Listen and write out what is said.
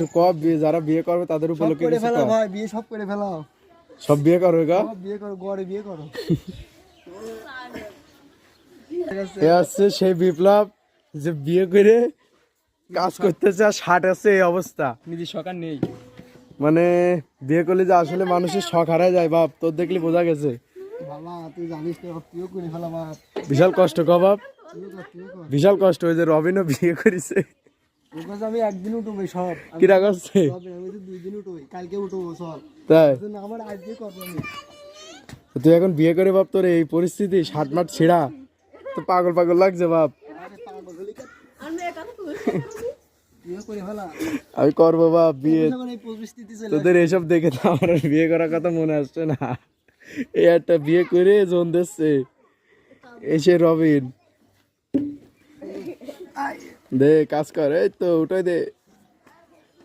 যারা বিয়ে করবে তাদের উপলক্ষে কিছু কর। ভাই বিয়ে সব করে ফেলাও, সব বিয়ে করবে গা, বিয়ে করো, গড়ে বিয়ে করো। এ হচ্ছে সেই বিপ্লব যে বিয়ে করে কাজ করতেছে আর 60 আছে এই অবস্থা। নিজের সকার নেই, মানে বিয়ে করলে যে আসলে মানুষের শখ হারায় যায় বাপ, তোর দেখলি বোঝা গেছে। বাবা তুই জানিস তো, তুইও করে ফেলা বাপ, বিশাল কষ্ট ক বাপ, তুইও কর। বিশাল কষ্ট। ওই যে রবিনও বিয়ে করেছে, ওর আমি একদিন উঠবো সব, কিরা করছে আমি তো 2 দিন উঠবো, কালকে উঠবো সব, তাই। আমার আজকে করবো আমি। তুই এখন বিয়ে করে বাপ, তোর এই পরিস্থিতি 60 মাঠ ছিড়া, তো পাগল পাগল লাগছে বাপ। তুইও করে ফেলা, আমি করবো বাপ বিয়ে, এই পরিস্থিতি চলে তোদের এইসব দেখে তো আমার আর বিয়ে করার কথা মনে আসছে না। এই একটা বিয়ে করে জন দিচ্ছে এসে রবিন, দে কাজ কর, এই তো উঠাই দে।